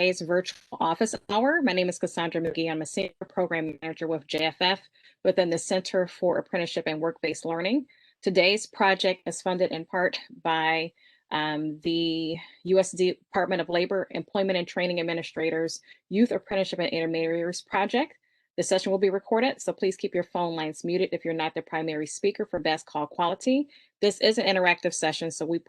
today's virtual office hour. My name is Cassandra McGee. I'm a senior program manager with JFF within the Center for Apprenticeship and Work-Based Learning. Today's project is funded in part by the U.S. Department of Labor, Employment and Training Administrators Youth Apprenticeship and Intermediaries Project. The session will be recorded, so please keep your phone lines muted if you're not the primary speaker for best call quality. This is an interactive session, so we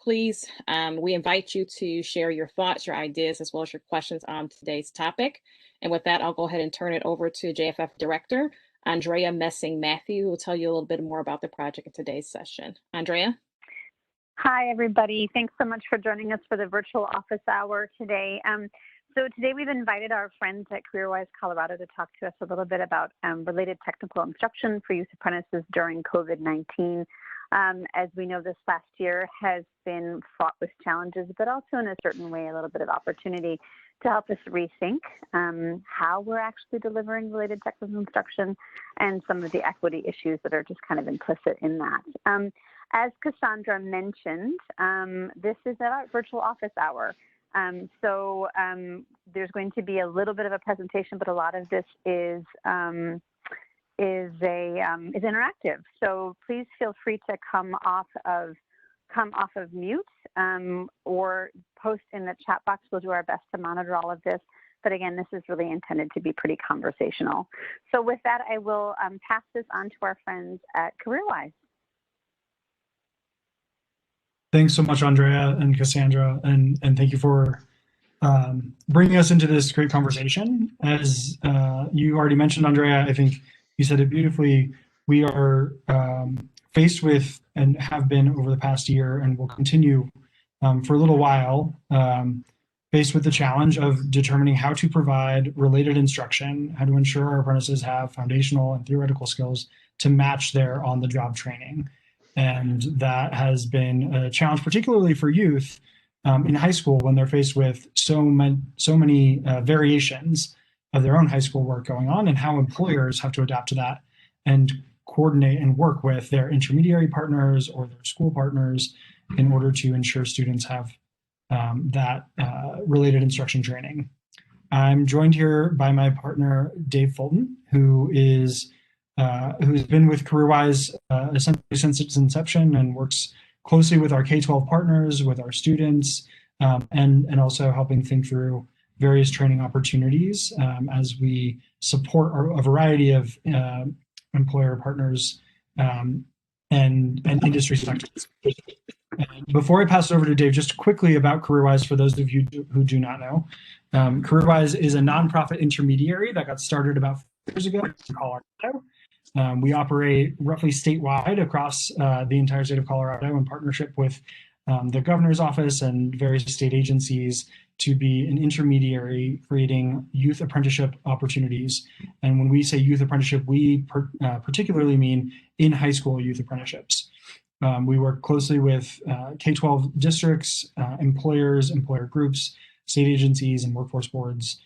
invite you to share your thoughts, your ideas, as well as your questions on today's topic. And with that, I'll go ahead and turn it over to JFF Director, Andrea Messing-Matthew, who will tell you a little bit more about the project in today's session. Andrea? Hi, everybody. Thanks so much for joining us for the virtual office hour today. So today we've invited our friends at CareerWise Colorado to talk to us a little bit about related technical instruction for youth apprentices during COVID-19. As we know, this last year has been fraught with challenges, but also in a certain way, a little bit of opportunity to help us rethink how we're actually delivering related technical instruction and some of the equity issues that are just kind of implicit in that. As Cassandra mentioned, this is our virtual office hour. So there's going to be a little bit of a presentation, but a lot of this is interactive. So please feel free to come off of mute or post in the chat box. We'll do our best to monitor all of this. But again, this is really intended to be pretty conversational. So with that, I will pass this on to our friends at CareerWise. Thanks so much, Andrea and Cassandra, and thank you for bringing us into this great conversation. As you already mentioned, Andrea, I think you said it beautifully. We are faced with, and have been over the past year, and will continue for a little while, faced with the challenge of determining how to provide related instruction, how to ensure our apprentices have foundational and theoretical skills to match their on-the-job training. And that has been a challenge, particularly for youth in high school, when they're faced with so many variations of their own high school work going on, and how employers have to adapt to that and coordinate and work with their intermediary partners or their school partners in order to ensure students have that related instruction training. I'm joined here by my partner, Dave Fulton, who's been with CareerWise essentially since its inception and works closely with our K-12 partners, with our students, and also helping think through various training opportunities as we support a variety of employer partners and industry sectors. Before I pass it over to Dave, just quickly about CareerWise, for those of you who do not know. CareerWise is a nonprofit intermediary that got started about 4 years ago in Colorado. We operate roughly statewide across the entire state of Colorado in partnership with the governor's office and various state agencies to be an intermediary creating youth apprenticeship opportunities. And when we say youth apprenticeship, we particularly mean in high school youth apprenticeships. We work closely with K-12 districts, employers, employer groups, state agencies, and workforce boards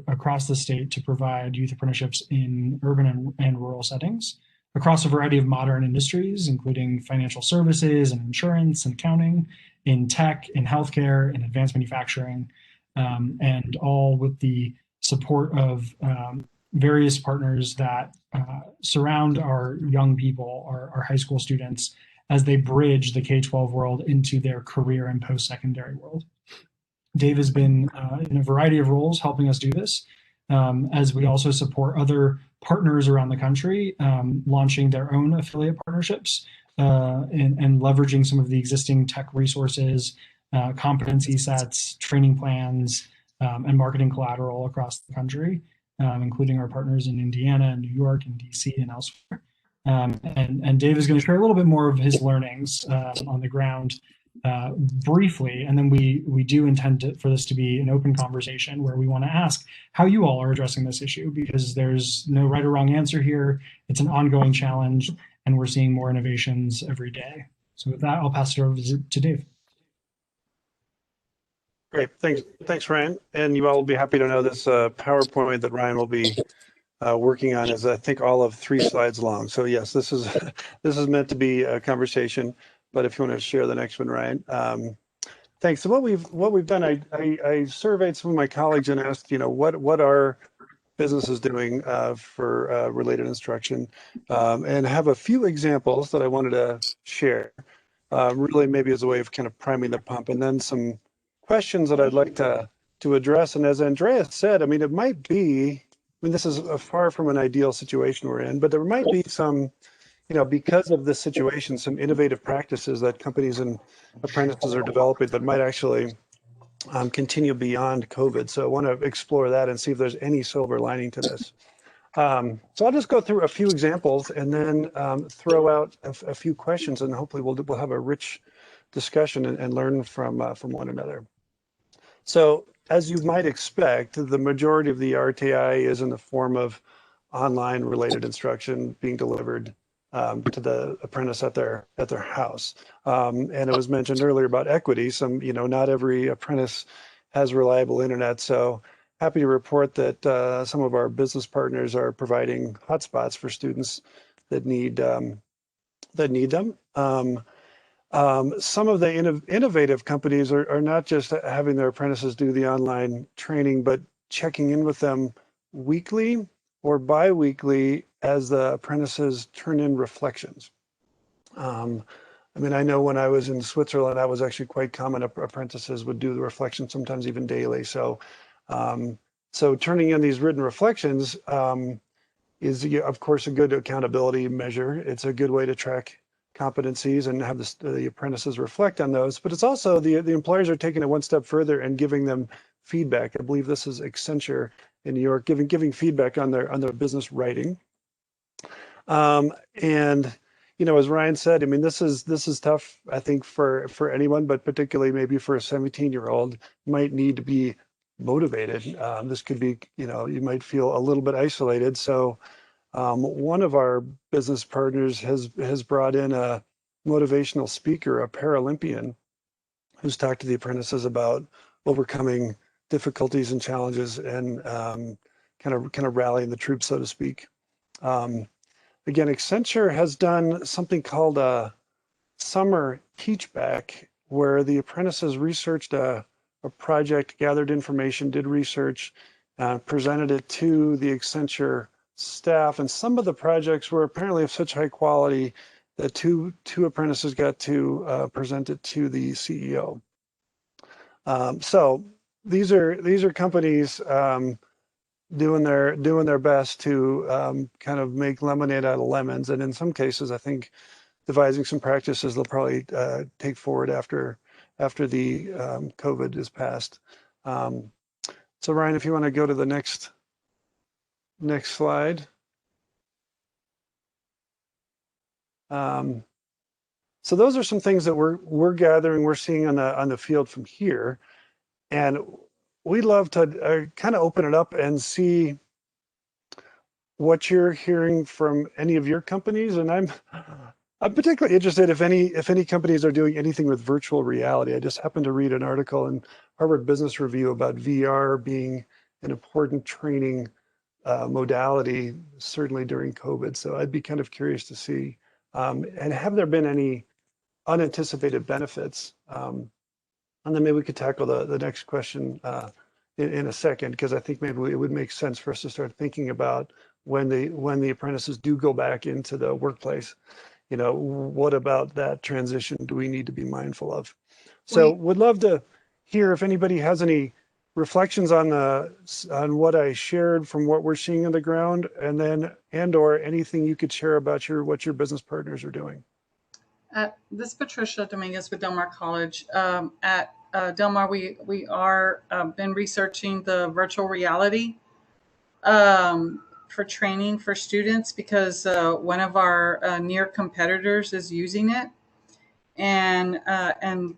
across the state to provide youth apprenticeships in urban and rural settings across a variety of modern industries, including financial services and insurance and accounting, in tech, in healthcare, in advanced manufacturing, and all with the support of various partners that surround our young people, our high school students, as they bridge the K-12 world into their career and post-secondary world. Dave has been in a variety of roles helping us do this, as we also support other partners around the country launching their own affiliate partnerships and leveraging some of the existing tech resources, competency sets, training plans, and marketing collateral across the country, including our partners in Indiana and New York and DC and elsewhere. And Dave is going to share a little bit more of his learnings on the ground briefly, and then we do intend for this to be an open conversation where we want to ask how you all are addressing this issue, because there's no right or wrong answer here. It's an ongoing challenge, and we're seeing more innovations every day. So with that, I'll pass it over to Dave. Great, thanks Ryan. And you all will be happy to know this PowerPoint that Ryan will be working on is, I think, all of 3 slides long. So yes, this is meant to be a conversation. But if you want to share the next one, Ryan. Thanks. So what we've done, I surveyed some of my colleagues and asked, what are businesses doing for related instruction, and have a few examples that I wanted to share, really maybe as a way of kind of priming the pump, and then some questions that I'd like to address. And as Andrea said, I mean, it might be, I mean, this is far from an ideal situation we're in, but there might be some, because of this situation, some innovative practices that companies and apprentices are developing that might actually continue beyond COVID. So I want to explore that and see if there's any silver lining to this. So I'll just go through a few examples and then throw out a few questions, and hopefully we'll have a rich discussion and learn from one another. So as you might expect, the majority of the RTI is in the form of online related instruction being delivered to the apprentice at their house. And it was mentioned earlier about equity. Not every apprentice has reliable internet. So happy to report that some of our business partners are providing hotspots for students that need them. Some of the innovative companies are not just having their apprentices do the online training, but checking in with them weekly or bi-weekly as the apprentices turn in reflections. I mean, I know when I was in Switzerland, that was actually quite common. Apprentices would do the reflections sometimes even daily. So turning in these written reflections is, of course, a good accountability measure. It's a good way to track competencies and have the apprentices reflect on those. But it's also the employers are taking it one step further and giving them feedback. I believe this is Accenture in New York, giving feedback on their business writing. And as Ryan said, I mean, this is tough, I think, for anyone, but particularly maybe for a 17-year-old might need to be motivated. This could be, you might feel a little bit isolated. So one of our business partners has brought in a motivational speaker, a Paralympian, who's talked to the apprentices about overcoming difficulties and challenges and kind of rallying the troops, so to speak. Again, Accenture has done something called a summer teach back, where the apprentices researched a project, gathered information, did research, presented it to the Accenture staff. And some of the projects were apparently of such high quality that two apprentices got to present it to the CEO. So these are companies doing their best to kind of make lemonade out of lemons, and in some cases, I think devising some practices they'll probably take forward after the COVID is passed. So Ryan, if you want to go to the next slide. So those are some things that we're gathering, we're seeing on the field from here, and we'd love to kind of open it up and see what you're hearing from any of your companies. And I'm particularly interested if any companies are doing anything with virtual reality. I just happened to read an article in Harvard Business Review about VR being an important training modality, certainly during COVID. So I'd be kind of curious to see, and have there been any unanticipated benefits? And then maybe we could tackle the next question in a second, because I think maybe it would make sense for us to start thinking about when the apprentices do go back into the workplace, what about that transition do we need to be mindful of? So would love to hear if anybody has any reflections on what I shared from what we're seeing on the ground, and/or anything you could share about what your business partners are doing. This is Patricia Dominguez with Del Mar College. At Del Mar, we are been researching the virtual reality for training for students, because one of our near competitors is using it, and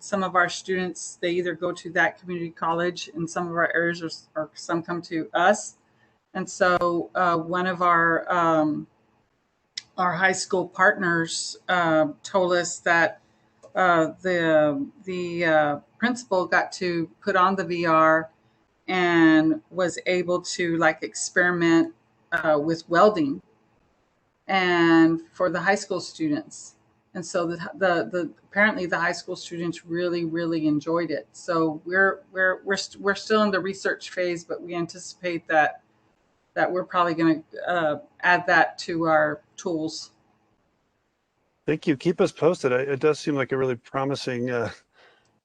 some of our students, they either go to that community college in some of our areas, or some come to us. And so one of our high school partners told us that the principal got to put on the VR and was able to experiment with welding, and for the high school students. And so the apparently the high school students really enjoyed it. So we're still in the research phase, but we anticipate that we're probably going to add that to our tools. Thank you. Keep us posted. It does seem like a really promising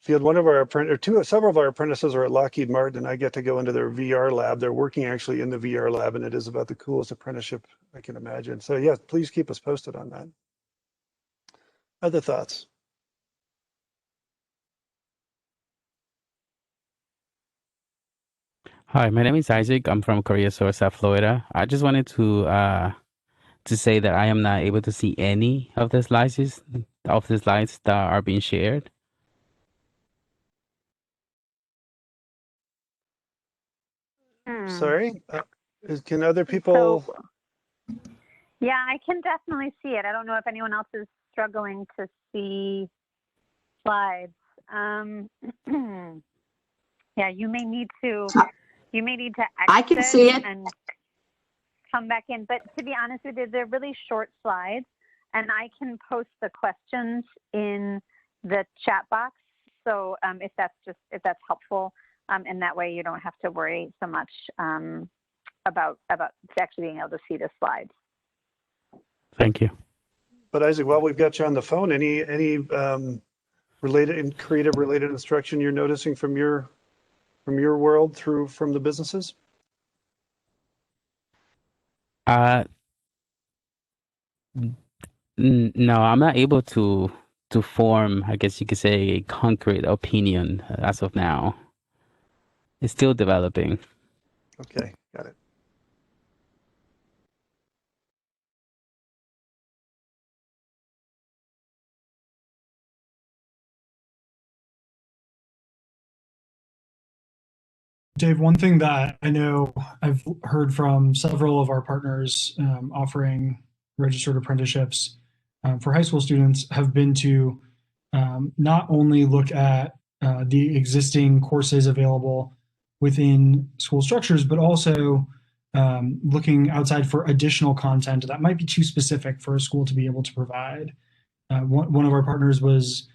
field. One of our several of our apprentices are at Lockheed Martin, and I get to go into their VR lab. They're working actually in the VR lab, and it is about the coolest apprenticeship I can imagine. So yeah, please keep us posted on that. Other thoughts? Hi, my name is Isaac. I'm from Korea, South Florida. I just wanted to say that I am not able to see any of the slides that are being shared. Sorry, can other people? Yeah, I can definitely see it. I don't know if anyone else is struggling to see slides. Yeah, you may need to exit I can see it. and come back in. But to be honest with you, they're really short slides, and I can post the questions in the chat box. So if that's helpful, and that way you don't have to worry so much about actually being able to see the slides. Thank you. But Isaac, while we've got you on the phone, any related and creative related instruction you're noticing from your world from the businesses? No, I'm not able to form, I guess you could say, a concrete opinion as of now. It's still developing. Okay, got it. Dave, one thing that I know I've heard from several of our partners offering registered apprenticeships for high school students have been to not only look at the existing courses available within school structures, but also looking outside for additional content that might be too specific for a school to be able to provide. One of our partners was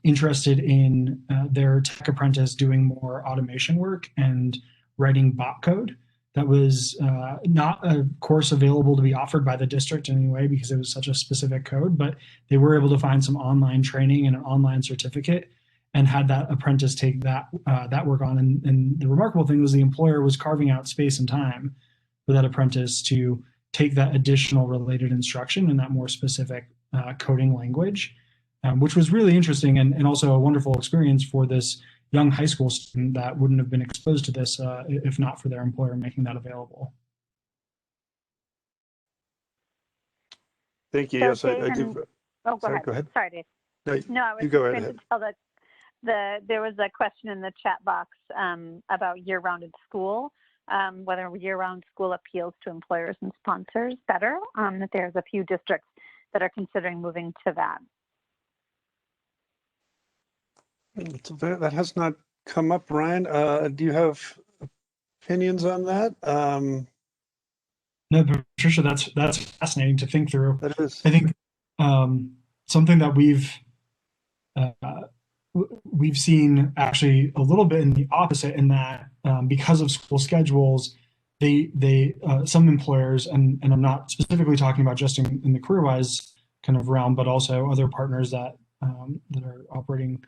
interested in their tech apprentice doing more automation work and writing bot code. That was not a course available to be offered by the district in any way because it was such a specific code, but they were able to find some online training and an online certificate and had that apprentice take that work on. And the remarkable thing was the employer was carving out space and time for that apprentice to take that additional related instruction in that more specific coding language. Which was really interesting and also a wonderful experience for this young high school student that wouldn't have been exposed to this if not for their employer making that available. Thank you. So Yes, I do. Oh, Sorry, go ahead. Sorry, Dave. No, I was you go just right going ahead. to tell that there was a question in the chat box about year-rounded school, whether year-round school appeals to employers and sponsors better, that there's a few districts that are considering moving to that. That has not come up, Ryan. Do you have opinions on that? No, Patricia, that's fascinating to think through. That is. I think something that we've seen actually a little bit in the opposite in that because of school schedules, they some employers, and I'm not specifically talking about just in the CareerWise kind of realm, but also other partners that are operating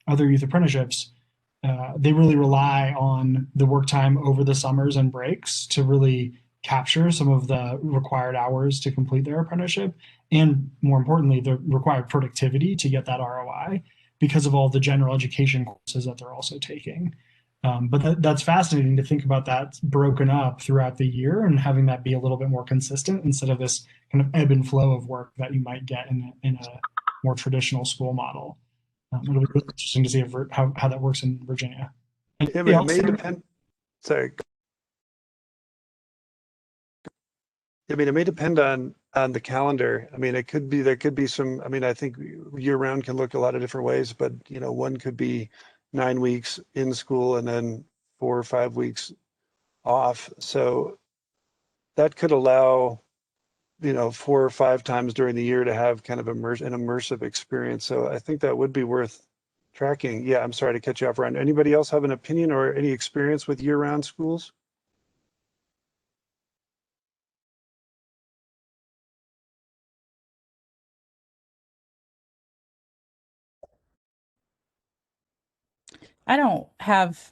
other youth apprenticeships, they really rely on the work time over the summers and breaks to really capture some of the required hours to complete their apprenticeship, and more importantly, the required productivity to get that ROI because of all the general education courses that they're also taking. But that's fascinating to think about that broken up throughout the year and having that be a little bit more consistent instead of this kind of ebb and flow of work that you might get in a more traditional school model. It'll be really interesting to see how that works in Virginia. And Yeah, but it may depend. Sorry. I mean, it may depend on the calendar. I mean, there could be some. I mean, I think year round can look a lot of different ways, but one could be 9 weeks in school and then 4 or 5 weeks off. So that could allow you know, 4 or 5 times during the year to have kind of an immersive experience. So I think that would be worth tracking. Yeah, I'm sorry to cut you off, Ryan. Anybody else have an opinion or any experience with year-round schools? I don't have,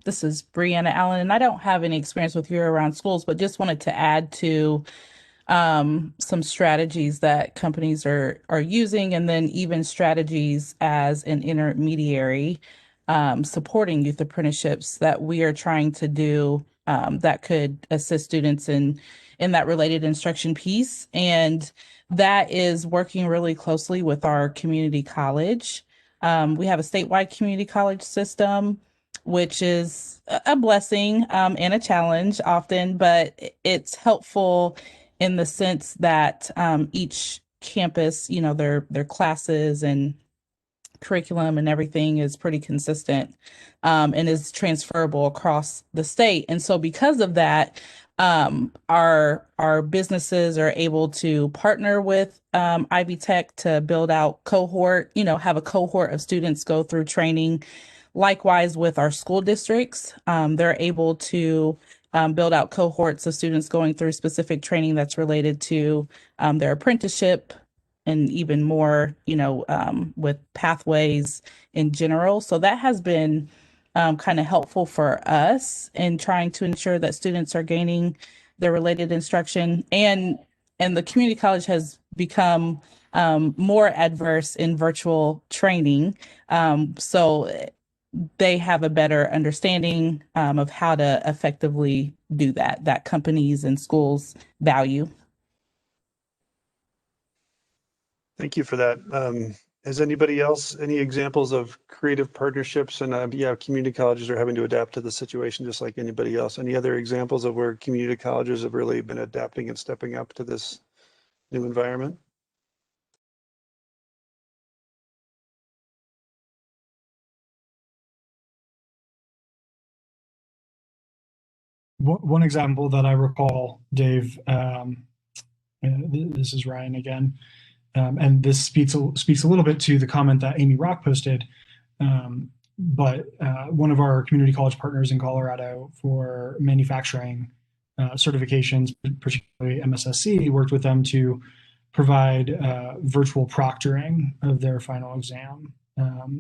this is Brianna Allen, and I don't have any experience with year-round schools, but just wanted to add to some strategies that companies are using, and then even strategies as an intermediary supporting youth apprenticeships that we are trying to do that could assist students in that related instruction piece. And that is working really closely with our community college. We have a statewide community college system, which is a blessing and a challenge often, but it's helpful in the sense that each campus, you know, their classes and curriculum and everything is pretty consistent and is transferable across the state. And so because of that, our businesses are able to partner with Ivy Tech to build out cohort, you know, have a cohort of students go through training. Likewise, with our school districts, they're able to build out cohorts of students going through specific training that's related to their apprenticeship and even more, you know, with pathways in general. So that has been kind of helpful for us in trying to ensure that students are gaining their related instruction. And the community college has become more adverse in virtual training. So they have a better understanding of how to effectively do that companies and schools value. Thank you for that. Has anybody else, any examples of creative partnerships? And yeah, community colleges are having to adapt to the situation just like anybody else. Any other examples of where community colleges have really been adapting and stepping up to this new environment? One example that I recall, Dave, this is Ryan again, and this speaks a little bit to the comment that Amy Rock posted. But one of our community college partners in Colorado for manufacturing certifications, particularly MSSC, worked with them to provide virtual proctoring of their final exam.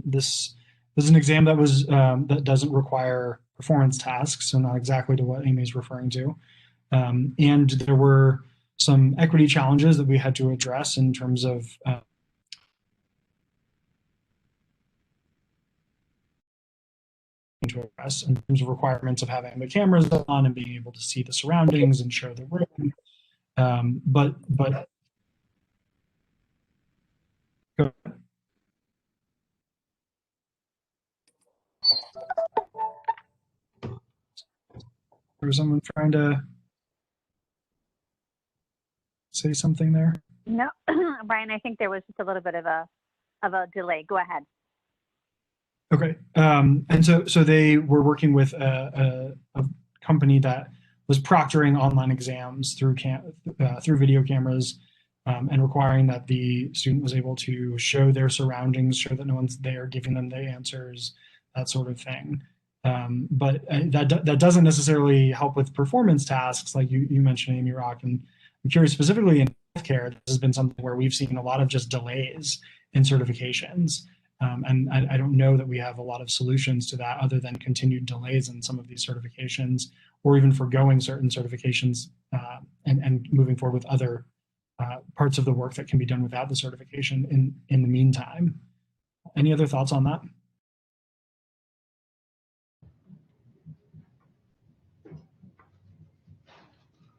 This is an exam that was that doesn't require performance tasks, so not exactly to what Amy's referring to. And there were some equity challenges that we had to address in terms of in terms of requirements of having the cameras on and being able to see the surroundings and show the room. But go ahead. There was someone trying to say something there? No, Brian, I think there was just a little bit of a delay. Go ahead. Okay, and so they were working with a company that was proctoring online exams through video cameras and requiring that the student was able to show their surroundings, show that no one's there giving them the answers, that sort of thing. But that doesn't necessarily help with performance tasks like you mentioned, Amy Rock. And I'm curious, specifically in healthcare, this has been something where we've seen a lot of just delays in certifications. And I don't know that we have a lot of solutions to that other than continued delays in some of these certifications, or even forgoing certain certifications and moving forward with other parts of the work that can be done without the certification in the meantime. Any other thoughts on that?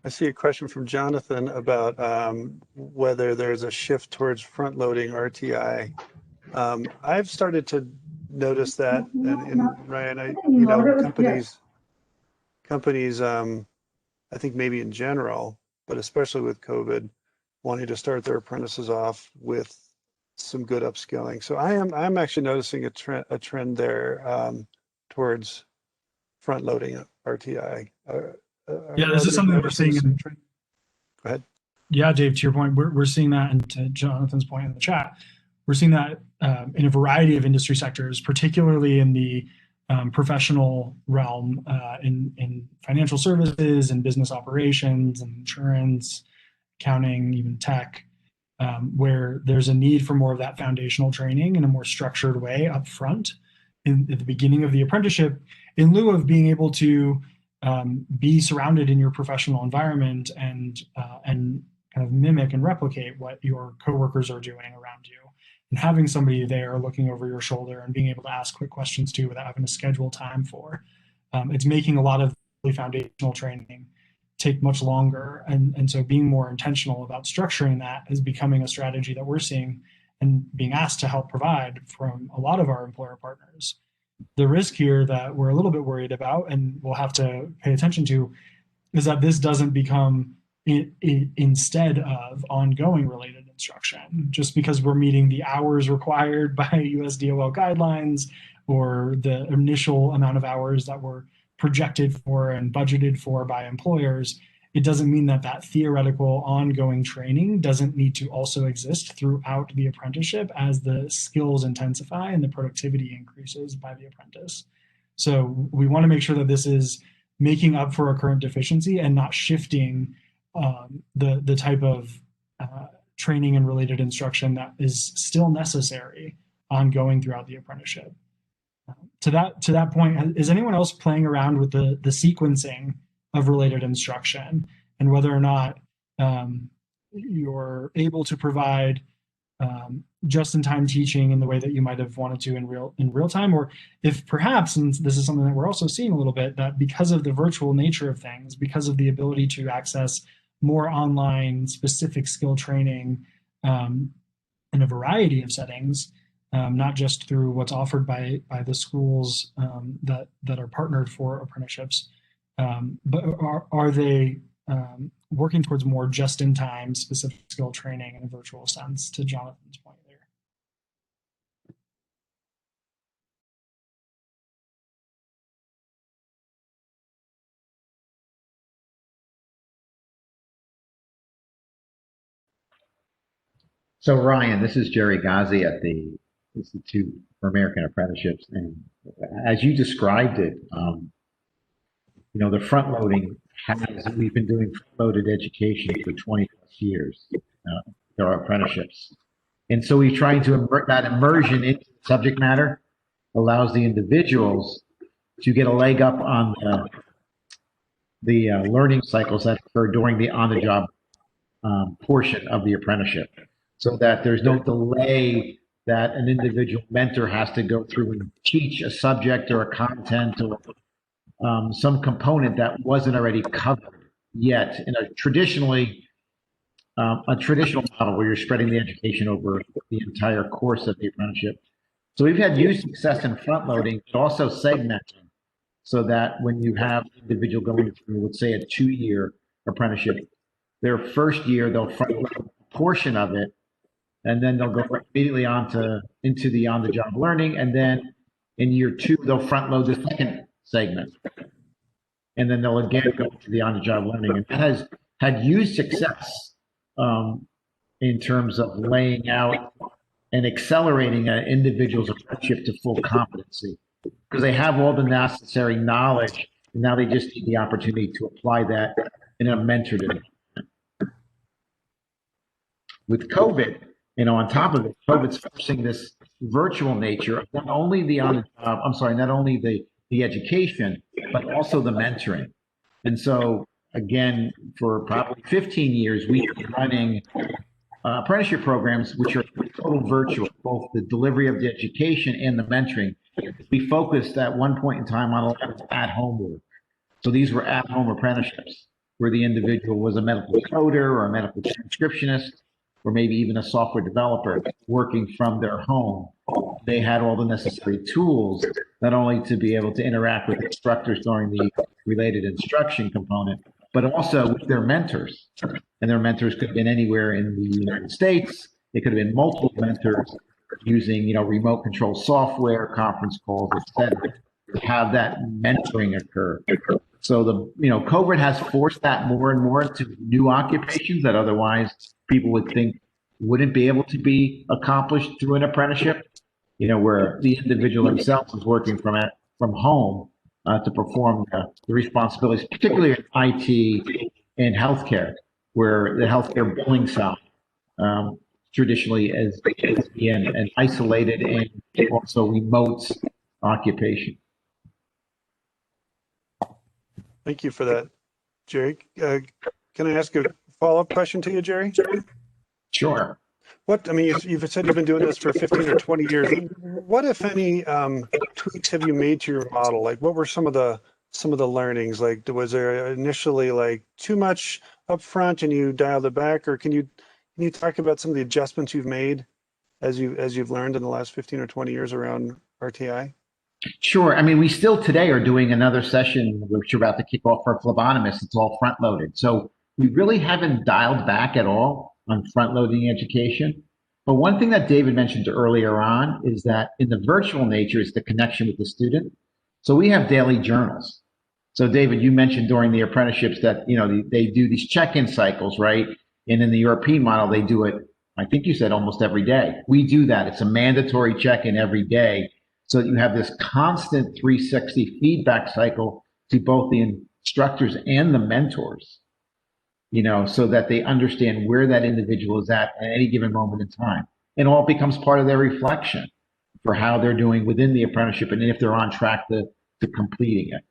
I see a question from Jonathan about whether there's a shift towards front-loading RTI. I've started to notice that, and Ryan, companies, I think maybe in general, but especially with COVID, wanting to start their apprentices off with some good upskilling. So I'm actually noticing a trend there towards front-loading RTI. Yeah, this is something that we're seeing. Go ahead. Yeah, Dave, to your point, we're seeing that, and to Jonathan's point in the chat, we're seeing that in a variety of industry sectors, particularly in the professional realm, in financial services and business operations and insurance, accounting, even tech, where there's a need for more of that foundational training in a more structured way up front at the beginning of the apprenticeship, in lieu of being able to be surrounded in your professional environment and kind of mimic and replicate what your coworkers are doing around you, and having somebody there looking over your shoulder and being able to ask quick questions too without having to schedule time for. It's making a lot of really foundational training take much longer. And so being more intentional about structuring that is becoming a strategy that we're seeing and being asked to help provide from a lot of our employer partners. The risk here that we're a little bit worried about and we'll have to pay attention to is that this doesn't become instead of ongoing related instruction, just because we're meeting the hours required by USDOL guidelines or the initial amount of hours that were projected for and budgeted for by employers. It doesn't mean that that theoretical ongoing training doesn't need to also exist throughout the apprenticeship as the skills intensify and the productivity increases by the apprentice. So we want to make sure that this is making up for a current deficiency and not shifting the type of training and related instruction that is still necessary ongoing throughout the apprenticeship. To that point, is anyone else playing around with the sequencing of related instruction and whether or not you're able to provide just-in-time teaching in the way that you might have wanted to in real time, or if perhaps, and this is something that we're also seeing a little bit, that because of the virtual nature of things, because of the ability to access more online specific skill training in a variety of settings, not just through what's offered by the schools that are partnered for apprenticeships, but are they working towards more just-in-time specific skill training in a virtual sense, to Jonathan's point there? So Ryan, this is Jerry Ghazi at the Institute for American Apprenticeships, and as you described it, the front loading we've been doing front-loaded education for 20 plus years. There are apprenticeships, and so we're trying to that immersion into subject matter allows the individuals to get a leg up on the learning cycles that occur during the on-the-job portion of the apprenticeship, so that there's no delay that an individual mentor has to go through and teach a subject or a content or some component that wasn't already covered yet in a traditional model where you're spreading the education over the entire course of the apprenticeship. So we've had huge success in front loading, but also segmenting, so that when you have an individual going through, let's say, a 2-year apprenticeship, their first year they'll front load a portion of it, and then they'll go immediately into the on-the-job learning, and then in year 2 they'll front load the second segment, and then they'll again go to the on-the-job learning. And that has had huge success in terms of laying out and accelerating an individual's apprenticeship to full competency, because they have all the necessary knowledge, and now they just need the opportunity to apply that in a mentored environment. With COVID, on top of it, COVID's forcing this virtual nature of not only not only the education, but also the mentoring. And so, again, for probably 15 years, we've been running apprenticeship programs which are total virtual, both the delivery of the education and the mentoring. We focused at one point in time on a lot of at-home work. So these were at-home apprenticeships where the individual was a medical coder or a medical transcriptionist, or maybe even a software developer working from their home. They had all the necessary tools, not only to be able to interact with instructors during the related instruction component, but also with their mentors. And their mentors could have been anywhere in the United States. They could have been multiple mentors using, remote control software, conference calls, et cetera, to have that mentoring occur. So COVID has forced that more and more to new occupations that otherwise people would think wouldn't be able to be accomplished through an apprenticeship. Where the individual himself is working from home to perform the responsibilities, particularly in IT and healthcare, where the healthcare billing side traditionally is an isolated and also remote occupation. Thank you for that, Jerry. Can I ask a follow-up question to you, Jerry? Sure. You've said you've been doing this for 15 or 20 years. What, if any, tweaks have you made to your model? Like, what were some of the learnings? Like, was there initially like too much upfront and you dialed it back, or can you talk about some of the adjustments you've made as you've learned in the last 15 or 20 years around RTI? Sure. We still today are doing another session, which we're about to kick off for phlebotomists. It's all front loaded. So we really haven't dialed back at all on front loading education. But one thing that David mentioned earlier on is that in the virtual nature is the connection with the student. So we have daily journals. So David, you mentioned during the apprenticeships that, they do these check-in cycles, right? And in the European model, they do it, I think you said almost every day. We do that. It's a mandatory check-in every day. So that you have this constant 360 feedback cycle to both the instructors and the mentors, so that they understand where that individual is at any given moment in time. And all becomes part of their reflection for how they're doing within the apprenticeship and if they're on track to completing it.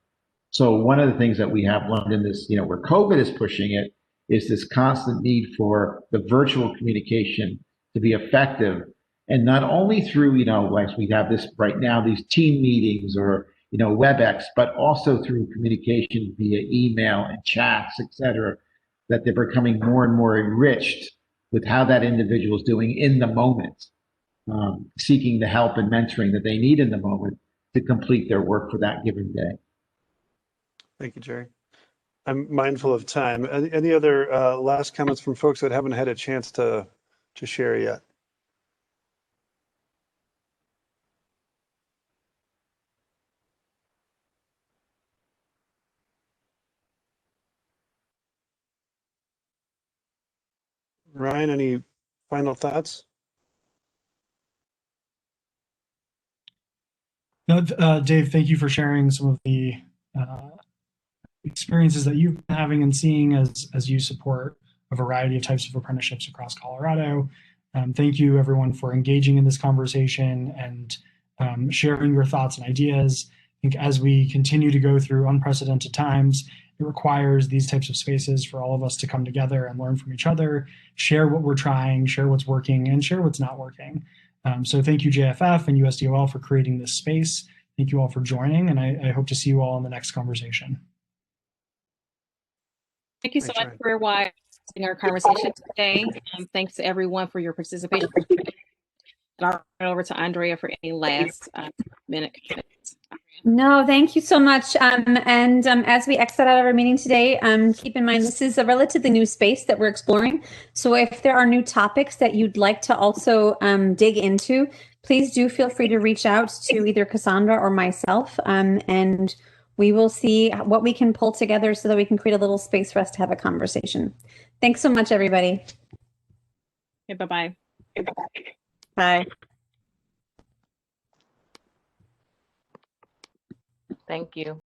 So one of the things that we have learned in this, where COVID is pushing it, is this constant need for the virtual communication to be effective. And not only through, like we have this right now, these team meetings or, WebEx, but also through communication via email and chats, et cetera, that they're becoming more and more enriched with how that individual is doing in the moment, seeking the help and mentoring that they need in the moment to complete their work for that given day. Thank you, Jerry. I'm mindful of time. Any other last comments from folks that haven't had a chance to share yet? Ryan, any final thoughts? No, Dave, thank you for sharing some of the experiences that you've been having and seeing as you support a variety of types of apprenticeships across Colorado. Thank you, everyone, for engaging in this conversation and sharing your thoughts and ideas. I think as we continue to go through unprecedented times, it requires these types of spaces for all of us to come together and learn from each other, share what we're trying, share what's working, and share what's not working. So thank you, JFF and USDOL, for creating this space. Thank you all for joining, and I hope to see you all in the next conversation. Thank you so much, CareerWise, in our conversation today. Thanks to everyone for your participation. And I'll turn it over to Andrea for any last minute comments. No, thank you so much. As we exit out of our meeting today, keep in mind this is a relatively new space that we're exploring. So if there are new topics that you'd like to also dig into, please do feel free to reach out to either Cassandra or myself, and we will see what we can pull together so that we can create a little space for us to have a conversation. Thanks so much, everybody. Okay, bye-bye. Bye. Thank you.